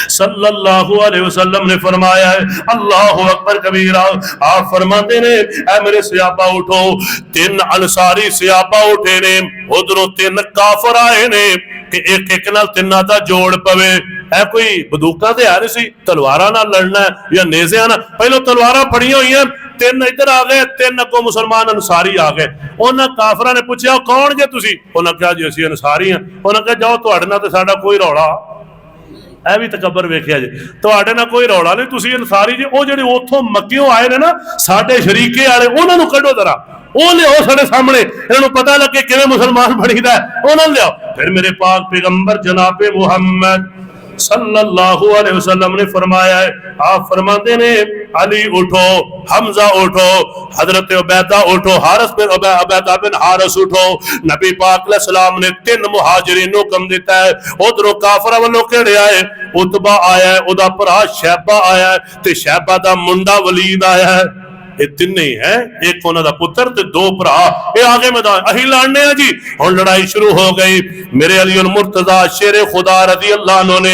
सल्लल्लाहु अलैहि वसल्लम ने फरमाया है, अल्लाहु अकबर कबीरा। आप फरमाते ने, ऐ मेरे सहाबा उठो। तीन अंसारी सहाबा उठे ने, उधरों तीन काफर आए ने कि एक एक नाल तिन्ना दा जोड़ पवे। है कोई बंदूकां ते आ रही सी, तलवारां नाल लड़ना है या नेज़ियां नाल? पहलो तलवारां फड़ियां हुई, तीन इधर आ गए, तीन अगों मुसलमान अंसारी आ गए। उन्होंने काफरां ने पूछा, कौन जे तुसी? उन्होंने कहा जी असीं अंसारी हां। उन्होंने कहा जाओ, तुहाडे नाल ते साडा कोई रौला। ਇਹ भी तकबर वेखिया जी, तुहाडे नाल कोई रौला नहीं, तुसीं अंसारी जी। ਉਹ ਜਿਹੜੇ ਉੱਥੋਂ ਮੱਕਿਓਂ ਆਏ ਨੇ ਨਾ ਸਾਡੇ ਸ਼ਰੀਕੇ ਵਾਲੇ, ਉਹਨਾਂ ਨੂੰ ਕੱਢੋ जरा, ਉਹ ਲਿਆਓ ਸਾਡੇ ਸਾਹਮਣੇ, ਇਹਨਾਂ ਨੂੰ ਪਤਾ ਲੱਗੇ ਕਿਵੇਂ ਮੁਸਲਮਾਨ ਬਣੀਦਾ, ਉਹਨਾਂ ਨੂੰ ਲਿਆਓ। फिर मेरे पाक पैगंबर जनाब मुहम्मद सल्लल्लाहु अलैहि वसल्लम ने फरमाया है, आप फरमाते ने, अली उठो, हमजा उठो, हजरत उबैदा उठो, हारिस बिन उबैदा बिन हारिस उठो। नबी पाक अलैहि सलाम ने तीन मुहाजिरीन को हुक्म दिता है। उधरों काफरा वालों केड़े आए? उतबा आया है, उदा भरा शैबा आया है ते शैबा दा मुंडा वलीद आया है। ये तीन ही है, एक उन्हों का पुत्र ते दो भरा। ये आगे मैदान अही लड़ने जी। हुण लड़ाई शुरू हो गई। मेरे अली उल मुर्तजा शेरे खुदा रज़ी अल्लाह अन्हु ने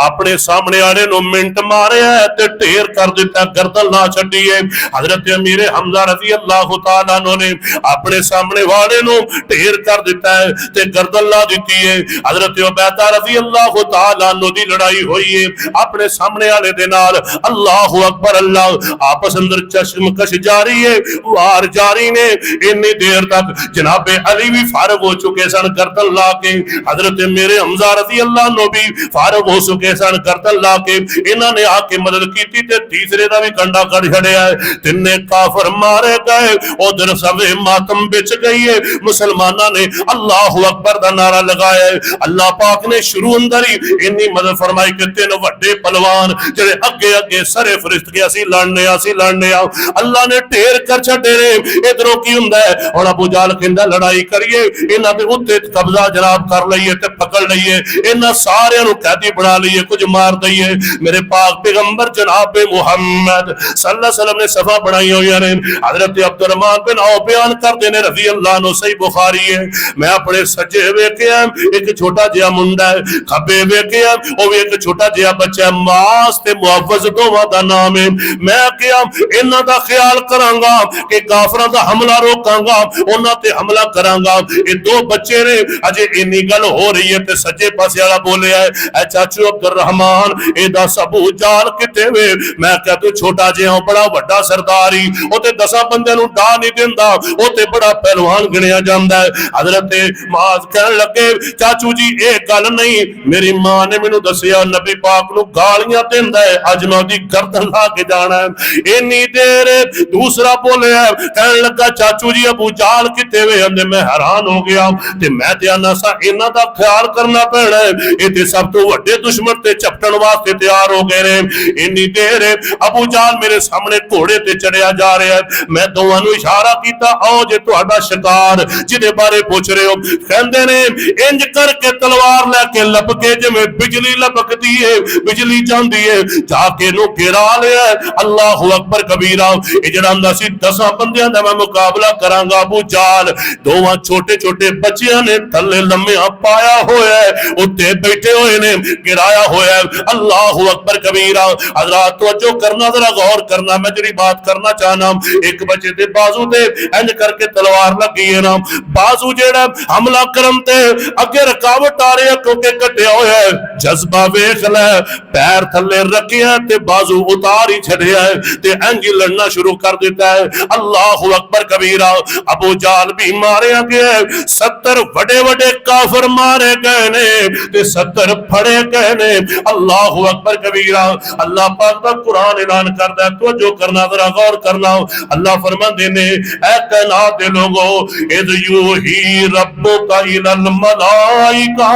अपने सामने आने नु मिंट मारे है ते ढेर कर दिता, गर्दन ना छड्डी है। हजरत अमीर हमजा रज़ी अल्लाह तआला अन्हु ने अपने सामने वाले नु ढेर कर दिता है ते गर्दन ला दी है। हजरत उबैदा रज़ी अल्लाह तआला अन्हु दी लड़ाई हुई है अपने सामने वाले दे नाल। अल्लाहु अकबर। अल्लाह आपस अंदर चश्म जारी है, वार जारी ने। इन्नी देर तक जनाबे अली भी फारग हो चुके सन गर्दन ला के, हजरत मेरे हमजा रज़ी अल्लाह अन्हु भी फारग हो चुके सन गर्दन ला के। इन्हां ने आके मदद की ते तीसरे का भी कंडा कट छड़िया है। तिन्ने काफर मारे गए, उधर सवे मातम बिच गई है। मुसलमाना ने अल्लाहु अकबर का नारा लगाया है। अल्लाह पाक ने शुरू अंदर ही इन्नी मदद फरमाई कि तीन वड्डे पहलवान जेड़े अगे अगे सरे फरिश्त के असीं लड़ने आ, अल्लाह ने ढेर कर छड़े ने। इधरों की हुंदा है, हुण अबू जाल कहंदा लड़ाई करिए, इन्हां दे उत्ते कब्जा जनाब कर लईए ते पकड़ लईए, इन्हां सारियां नूं कैदी बना लईए, कुछ मार दईए। मेरे पाक पैगंबर जनाब मुहम्मद सल्लल्लाहु अलैहि वसल्लम ने सफा बनाई हुई ने। हजरत अब्दुर्रहमान बिन औफ बयान करते ने रज़ी अल्लाह अन्हु, सही बुखारी है, मैं अपने सज्जे वेखिया एक छोटा जिहा मुंडा है, खब्बे वेखिया ओ भी एक छोटा जिहा बच्चा है। मास ते मुअव्वज़ दोवां दा नाम है। मैं कहा इन्हां दा ख्याल करांगा कि काफरां दा हमला रोकांगा, उन्हां ते हमला करांगा। ये दो बच्चे ने, अजे इन्नी गल हो रही है ते सज्जे पासे वाला बोलिया है, ऐ चाचू अब्दुर्रहमान ए दस अबू जाल किथे वे? मैं कहा तू छोटा जिहा बड़ा वड्डा सरदारी, ओ ते 10 बंदे नूं डा नहीं दिंदा, ओ ते बड़ा पहलवान गिणिया जांदा है। हजरत माज कहन लगे, चाचू जी ये गल नहीं, मेरी मां ने मैनू दसिया नबी पाक नूं गालियां दिंदा है, अज मैं ओदी गर्दन ला के जाना है। इन्नी देर दूसरा बोले, कहने लगा चाचू जी अबू जाल किथे वे? मैं हैरान हो गया ते मैं ते आना सा इन्हां दा ख्याल करना पैना है, ये ते सब तो वड्डे दुश्मन ते झपटन वास्ते तैयार हो गए ने। इन्नी देर अबू जाल मेरे सामने घोड़े ते चढ़िया जा रहा है। मैं दोवां नूं इशारा कीता, आओ जे तुहाडा शिकार जिहदे बारे पुछ रहे हो। कहंदे ने इंज करके तलवार लैके लपके जिवें बिजली लपकदी है, बिजली जांदी है, जाके नूं गिरा लिया। अल्लाहु अकबर कबीरा। ये जड़ा हुंदा सी 10 बंदियां दा मैं मुकाबला करांगा। अबू जाल दोवां छोटे छोटे बच्चियां ने थल्ले लम्मिया पाया होया है, उत्ते बैठे हुए ने, गिराया होया है। अल्लाहु अकबर कबीरा। हज़रात तवज्जो करना, जरा गौर करना, मैं जिहड़ी बात करना चाहना, एक बच्चे दे बाजू ते इंज करके तलवार लगी है ना, बाजू जेड़ा हमला करन ते अगे रुकावट आ रही है क्योंकि कटिया होया है। जज्बा वेख लै, पैर थल्ले रखिया ते बाजू उतार ही छड़िया है ते इंज लड़ना शुरू शुरू कर दिता है। अल्लाह अकबर कबीरा। अबू जाल भी मारिया गया, 70 बड़े बड़े काफिर मारे गए ने ते 70 फड़े गए ने। अल्लाह अकबर कबीरा। अल्लाह पाक दा कुरान ऐलान करदा है, तो जो करना जरा गौर करना। अल्लाह फरमाते ने ऐ कायनात दे लोगो, इद यूही रब्बुका इलल मलाइका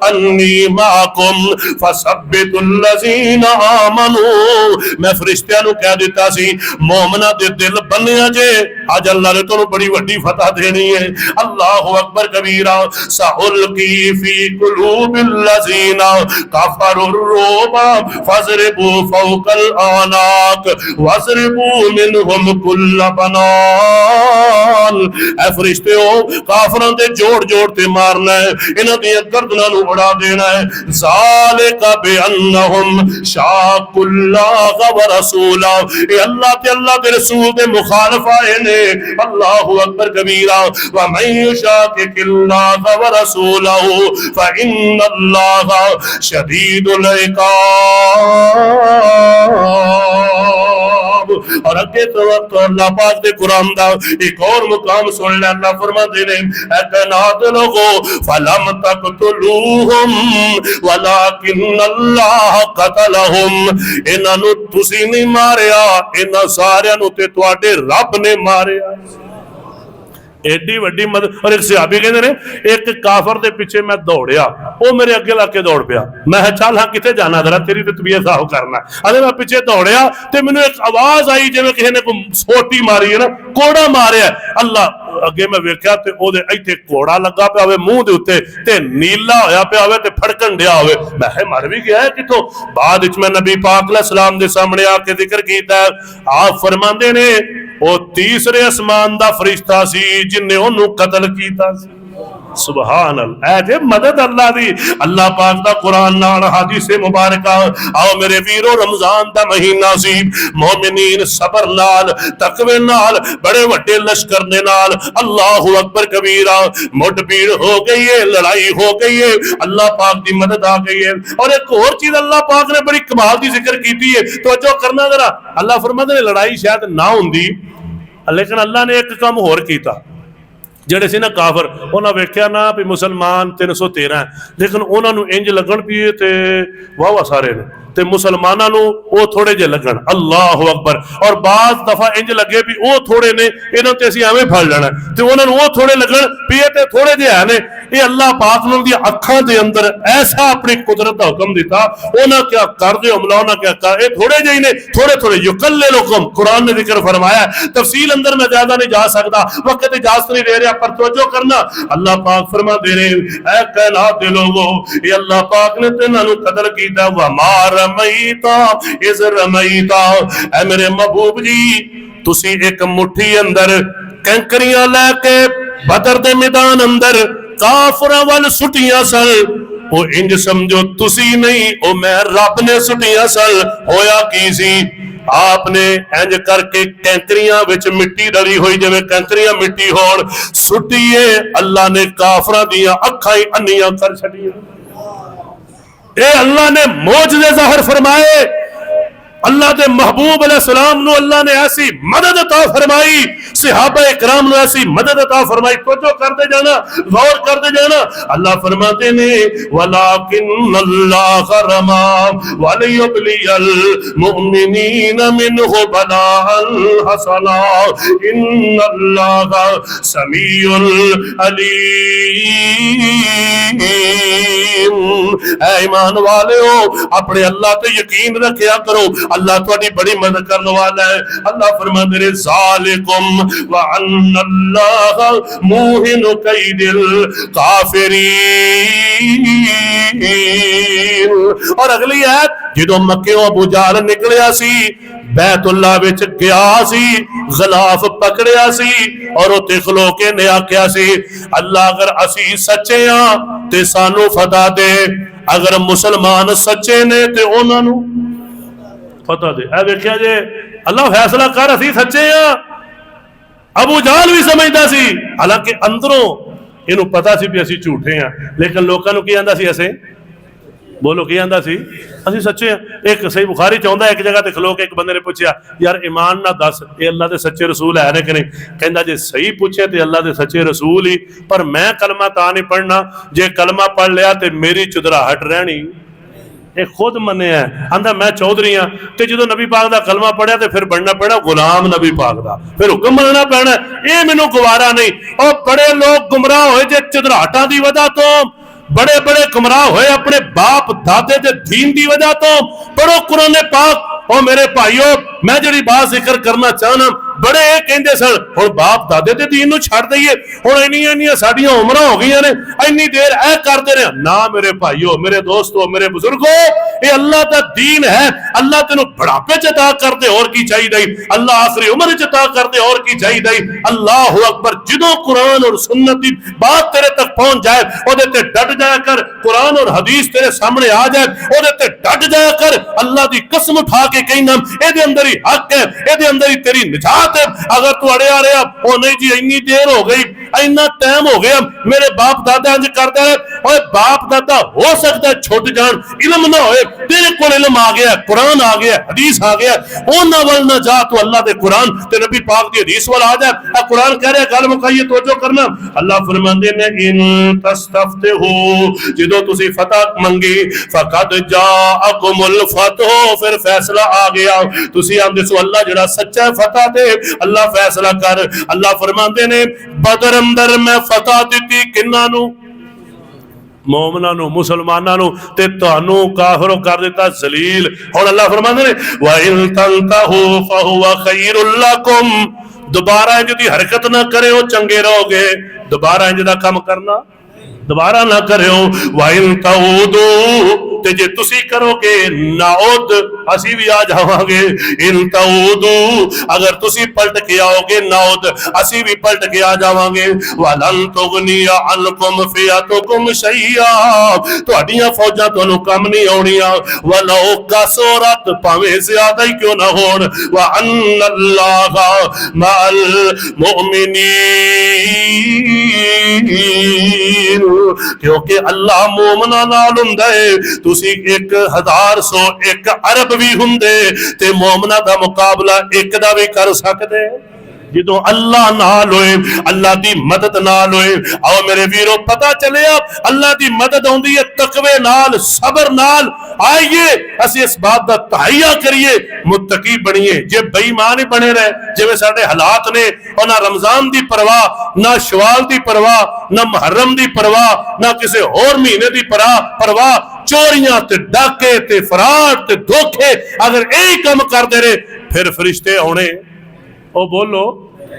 अन्नी माकुम फसब्बितुल लज़ीना आमनू। मैं फरिश्तियां नु कह दिता सी मोमना दे दिल बन्निया जे, अज अल्लाह ने तुहानू बड़ी वड्डी फतह देनी है। अल्लाह अकबर कबीरा। सउल्की फी कुलूबिल लज़ीना कफरुर रूबा फज़रिबू फौकल आनाक वज़रिबू मिनहुम कुल्ल बनान। ऐ फरिश्तियों, काफिरां दे जोड़ जोड़ ते मारना है, इन्हां दी गर्दनां नू उड़ा देना है। ज़ालिका बिअन्नहुम शाकुल्लाह व रसूला। ए अल्लाह ते अल्लाह दे रसूल दे मुखालिफ आए ने। अल्लाहु अकबर कबीरा। व मन युशाकिकिल्लाह व रसूलहु फइन्नल्लाह शदीदुल इकाब। और अगे तो अल्लाह पाक दे कुरान दा एक और मुकाम सुन ले। अल्लाह फरमाते ने ऐ कायनात दे लोगो, फलम तकतुलूहुम वलाकिन्नल्लाह कतलहुम। इन्हां नू तुसी नहीं मारिया, इन्हां सारियां नू ते तुहाडे रब ने मारिया। एडी वड्डी मदद। और एक सहाबी कहते ने एक काफर दे पिछे मैं दौड़िया, वो मेरे अगे ला के दौड़ पिया। मैं चल हाँ किथे जाना, जरा तेरी तो तबीयत साफ करना। अरे मैं पिछे दौड़िया ते मैनू एक आवाज आई जिवें किसी ने कोई सोटी मारी है ना, कोड़ा मारिया। अल्लाह अगे मैं वेख्या ते ओदे इत्थे कोड़ा लगा पिया होवे मुंह दे उत्ते ते नीला होया पिया होवे ते फड़कन दिया होवे। मैं मर भी गया है किथों। बाद विच मैं नबी पाक अलैहि सलाम दे सामने आके जिक्र कीता। आप फरमांदे ने वो तीसरे आसमान दा फरिश्ता सी जिन्ने ओनू कतल कीता सी। सुभान अल्लाह। ऐ जे मदद अल्लाह दी। अल्लाह पाक दा कुरान नाल हदीस मुबारका। आओ मेरे वीरो, रमजान दा महीना सी, मोमिनीन सबर नाल तकवे नाल बड़े वड्डे लश्कर दे नाल अल्लाहु अकबर कबीरा मुठभेड़ हो गई है, लड़ाई हो गई है, अल्लाह पाक दी मदद आ गई है। और एक और चीज अल्लाह पाक ने बड़ी कमाल दी जिक्र की है, तवज्जो करना जरा। अल्लाह फरमाते ने लड़ाई शायद ना हुंदी, लेकिन अल्लाह ने एक काम होर कीता। ਜਿਹੜੇ ਸੀ ਨਾ ਕਾਫਰ, ਉਹਨਾਂ ਵੇਖਿਆ ਨਾ ਵੀ ਮੁਸਲਮਾਨ 313 लेकिन उन्होंने इंज लगन पीए ते वाह सारे ने ते मुसलमानों वो थोड़े जे लगन। अल्लाह अकबर। और बाज दफा इंज लगे भी वो थोड़े ने, इन्हों ते असीं एवें फड़ लेना ते उन्होंने वो थोड़े लगन भी ते थोड़े जे है ने। ये अल्लाह पाक ने उनकी अखां दे अंदर ऐसा अपनी कुदरत का हुक्म दिता, उन्हें क्या कर दे हमला, उन्हें क्या कर, ये थोड़े जे ने, थोड़े थोड़े युकल्लिल हुक्म कुरान ने जिक्र फरमाया। तफसील अंदर मैं ज्यादा नहीं जा सकता, वक्त इजाजत नहीं दे रहा, पर तवज्जो करना। अल्लाह पाक फरमा दे रहे ऐ कायनात दे लोगो, ये अल्लाह पाक ने ते नानू कतल कीता। व मार रमईता इज़ रमईता। ऐ मेरे महबूब जी, तुसी एक मुट्ठी अंदर कंकरियां लैके बदर दे मैदान अंदर काफिरां वल सुटियां सन, वो इंज समझो तुसी नहीं, ओ मैं रब ने सुटियां सन। होया की सी, आपने इंज करके कैंकरियां विच मिट्टी डली हुई जिवें कैंकरियां मिट्टी होण सुटिए, अल्लाह ने काफिरां दियां अखां ही अन्नियां कर छड़ियां। ए अल्लाह ने मौजज़े ज़ाहिर फरमाए। अल्लाह के महबूब अलैहिस्सलाम नु अल्लाह ने ऐसी मदद अता फरमाई, सहाबा इकराम नु ऐसी मदद अता फरमाई। तवज्जो करते जाना, गौर करते जाना। अल्लाह फरमाते ने वलाकिन्नल्लाह रमा वलियुबलियल मुमिनीन मिनहु बलाअन हसना इन्नल्लाह समीउल अलीम। ऐ ईमान वालेओ, अपने अल्लाह ते यकीन रखया करो, अल्लाह तुम्हारी बड़ी मदद करने वाला है। अल्लाह फरमाते हैं ज़ालिकुम व अन्नल्लाह मुहिनु कैदिल काफिरीन। और अगली आयत, जो मक्के अबू जहल निकलिया सी, बैतुल्लाह विच गया सी, गलाफ पकड़िया सी और उत्ते खलो के ने आख्या सी अल्लाह अगर असी सच्चे हां ते सानू फतह दे, अगर मुसलमान सच्चे ने ते उन्हां नू फतह दे। ऐ वेख्या जे अल्लाह फैसला कर, असी सच्चे हां। अबू जहल भी समझदा सी, हालांकि अंदरों इनू पता सी भी असी झूठे हां, लेकिन लोकां नू की आंदा सी असे बोलो की आंदा सी ਅਸੀਂ सच्चे हैं। एक सही बुखारी चाहता एक जगह ते खलो के एक बंदे ने पूछा यार ईमान ना दस ये अल्लाह के सच्चे रसूल है ने कि नहीं, कहता जे सही पूछे तो अल्लाह के सच्चे रसूल ही, पर मैं कलमा ता नहीं पढ़ना जे कलमा पढ़ लिया तो मेरी चुदराहट रहनी। ये खुद मने है, आंदा मैं चौधरी हाँ तो जो नबी पाक का कलमा पढ़िया तो फिर बनना पैना गुलाम नबी पाक का, फिर हुक्म मनना पैना। ये मैनू गवारा नहीं। और बड़े लोग गुमराह होए जे चुदराहटा की वजह तो, बड़े बड़े गुमराह होए अपने बाप दादे दे दीन की वजह तो। पढ़ो कुरान पाक। और मेरे भाइयों मैं जी बात जिक्र करना चाहना, बड़े कहते सन हुण बाप दादे ते दीन नूं छड्ड दईए, हुण इन्नियां साडियां उमरां हो गईयां ने, इन्नी देर ऐ करते रहे ना। मेरे भाइयों मेरे दोस्तों मेरे बुजुर्गों, ये अल्लाह दा दीन है। अल्लाह तेनों बुढ़ापे च अता कर दे और की चाहिए, अल्लाह आखिरी उम्र च अता कर दे और की चाहिए। अल्लाह अकबर। जदों कुरान और सुन्नत की बात तेरे तक पहुंच जाए ओदे ते डट जाया कर, कुरान और हदीस तेरे सामने आ जाए ओदे ते डट जाया कर। अल्लाह की कसम उठा के कहना ये अंदर ही हक है, ये अंदर ही तेरी निजात है। अगर तू अड़िया रहा ओ नहीं जी इन्नी देर हो गई इन्ना टाइम हो गया मेरे बाप दादा इंज करते रहे, और बाप दादा हो सकता है छुट जान, इल्म ना होए, तेरे को इल्म आ गया, कुरान आ गया, हदीस आ गया, उन्हां वल ना जा, तू अल्लाह दे कुरान ते नबी पाक दी हदीस वल आ जा। आ कुरान कह रहा गल मुकाइए तवज्जो करना। अल्लाह फरमांदे ने इन तस्तफ्तिहु, जदों तुसी फतह मंगी, फकद जाअकुमुल फतह, फिर फैसला आ गया। तुसी आंदे सो अल्लाह जिहड़ा सच्चा है फतह दे, अल्लाह फैसला कर। अल्लाह फरमांदे ने बदर अंदर मैं फतह दी किन्ना नू, मोमना नू मुसलमाना नू, ते तुहानू काफिर कर दिता जलील। हुण अल्लाह फरमांदे ने व इन तंतहु फहुवा खैरुल लकुम, दोबारा इंज दी हरकत ना करे हो चंगे रहोगे। दोबारा इंज दा काम करना दोबारा ना करो। वाइन ताऊदू, ते जे तुसी करोगे नाउद असी भी आ जावांगे। इन ताऊदू, अगर तुसी पलट के आओगे नाउद असी भी पलट के आ जावांगे। वलन तुगनिया अनकुम फियतुकुम शैया, तुहाडियां फौजां तुहानू कम नहीं आउणियां। वलो कसरत, भावें ज्यादा ही क्यों ना होण। व अन्नल्लाहा मअल मुमिनीन, क्योंकि अल्लाह मोमना नाल हुंदा है। तुसी 1001 अरब भी हुंदे ते मोमना दा मुकाबला एक दा भी कर सकदे। जो अल्लाह नाल होए, अल्लाह की मदद नाल होए। आओ मेरे वीरों पता चले अल्लाह की मदद आउंदी है तकवे नाल, सबर नाल। आइए असी इस बात का तहैया करिए, मुत्तकी बनिए। जे बेईमान ही बने रहे जिवें साडे हालात ने, और ना रमजान की परवाह, ना शवाल की परवाह, ना मुहर्रम की परवाह, ना किसी होर महीने की परवाह, चोरियां ते डाके ते फराड ते धोखे, अगर यही काम करते रहे फिर फरिश्ते आने। ओ बोलो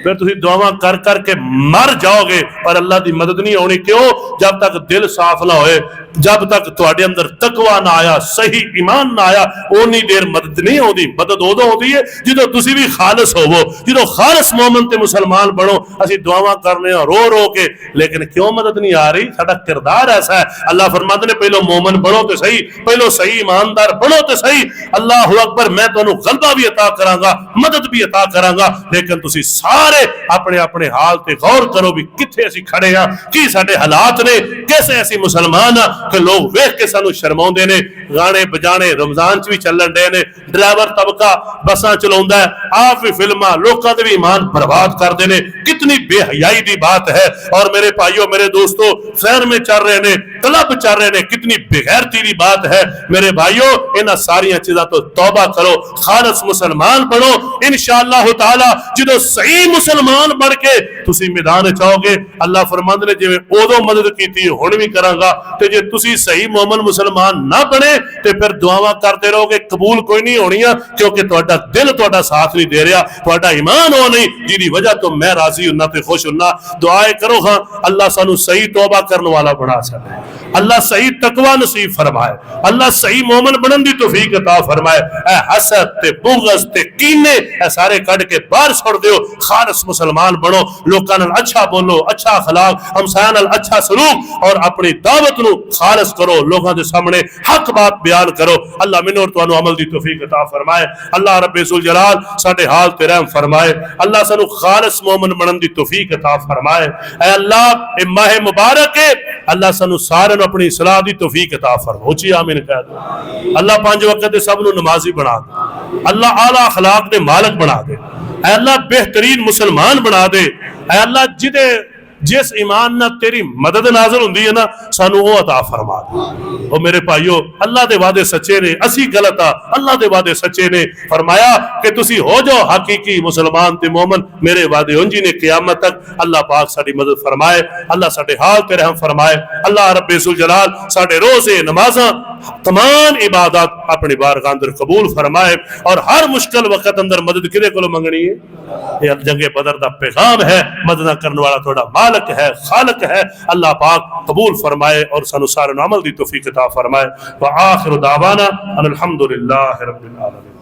फिर तुसी दुआवां कर करके मर जाओगे, पर अल्लाह की मदद नहीं आनी। क्यों? जब तक दिल साफ ना होए, जब तक तुहाडे अंदर तकवा ना आया, सही ईमान ना आया, उन्नी देर मदद नहीं आती। मदद उदों होती है जो तुसी भी खालिस होवो, जो खालिस मोमिन ते मुसलमान बनो। असी दुआवां करने रो रो के, लेकिन क्यों मदद नहीं आ रही? साडा किरदार ऐसा है। अल्लाह फरमाते ने पहलो मोमिन बनो तो सही, पहलो सही ईमानदार बनो तो सही। अल्लाह अकबर, मैं तुहानू गलबा भी अता करांगा, मदद भी अता करांगा, लेकिन तुसी सारे अपने अपने हाल ते गौर करो भी किथे असी खड़े हैं, की साडे हालात ने, कैसे असी मुसलमान हाँ कि लोग वेख के सानू शर्माउंदे ने। गाने बजाने रमजान च भी चलन डे ने, ड्राइवर तबका बसां चलाउंदा है, आप भी फिल्मां, लोकां दे भी ईमान बर्बाद करदे ने। कितनी बेहयाई दी बात है। और मेरे भाइयों मेरे दोस्तों, शहर में चल रहे ने, क्लब चल रहे ने, कितनी बेगैरती दी बात है। मेरे भाइयों इन्हां सारियां चीज़ां तो तौबा करो, खालिस मुसलमान बनो। इंशाअल्लाह ताला जो सही मुसलमान बन के तुसी मैदान चाहोगे, अल्लाह फरमांदे ने जिवें उदों मदद कीती हुण भी करांगा। ते जे तुसी सही मोमिन मुसलमान ना बने ते फिर दुआवां करते रहोगे, कबूल कोई नहीं होणियां, क्योंकि तुहाडा दिल तुहाडा साथ नहीं दे रहा, तुहाडा ईमान हो नहीं जिहदी वजह तो मैं राजी हुन्ना ते खुश हुन्ना। दुआएं करो हाँ अल्लाह सानू सही तौबा करने वाला बना सके, अल्लाह सही तकवा नसीब फरमाए, अल्लाह सही मोमिन बनन दी तौफीक अता फरमाए। ए हसद ते बुग़्ज़ ते कीने ए सारे कढ के बाहर छोड़ दियो, खालिस मुसलमान बनो। लोकां नाल अच्छा बोलो, अच्छा अखलाक, हमसायां नाल अच्छा सलूक, और अपनी दावत नू खालिस करो, लोगों के सामने हक बात बयान करो। अल्लाह मैनू और तुहानू अमल दी तौफीक अता फरमाए। अल्लाह रब्बे ज़ुल जलाल साडे हाल ते रहम फरमाए। अल्लाह सानू खालिस मोमिन बनन दी तौफीक अता फरमाए। ऐ अल्लाह ए माह मुबारक है, अल्लाह सानू सारे सानू अपनी सलाह दी तौफीक अता फरमा। उची आमीन कह दो। अल्लाह 5 वक्त दे सब नू नमाजी बना दे। अल्लाह आला अखलाक दे मालक बना दे। ऐ अल्लाह बेहतरीन मुसलमान बना दे। ऐ अल्लाह जिदे जिस ईमान ना तेरी मदद नाज़िल हुंदी है ना सानू वो अता फरमा दे। ओ मेरे भाइयों, अल्लाह दे वादे सच्चे ने, असी गलत आ, अल्लाह दे वादे सच्चे ने। फरमाया कि तुसी हो जाओ हकीकी मुसलमान ते मोमन, मेरे वादे उंजी ने क़यामत तक। अल्लाह पाक साडी मदद फरमाए, अल्लाह साडे हाल ते रहम फरमाए। अल्लाह रब्बे ज़ुल जलाल साडे रोज़े नमाज़ां तमाम इबादत अपनी बारगाह अंदर कबूल फरमाए और हर मुश्किल वक्त अंदर मदद किदे कोलों मंगनी है? ये जंगे बदर दा पैगाम है। मदद करने वाला थोड़ा मालिक है, खालिक है। अल्लाह पाक कबूल फरमाए और सानू सारे अमल दी तौफीक अता फरमाए। व आखिर दावाना अनिल हम्दुलिल्लाहि रब्बिल आलमीन।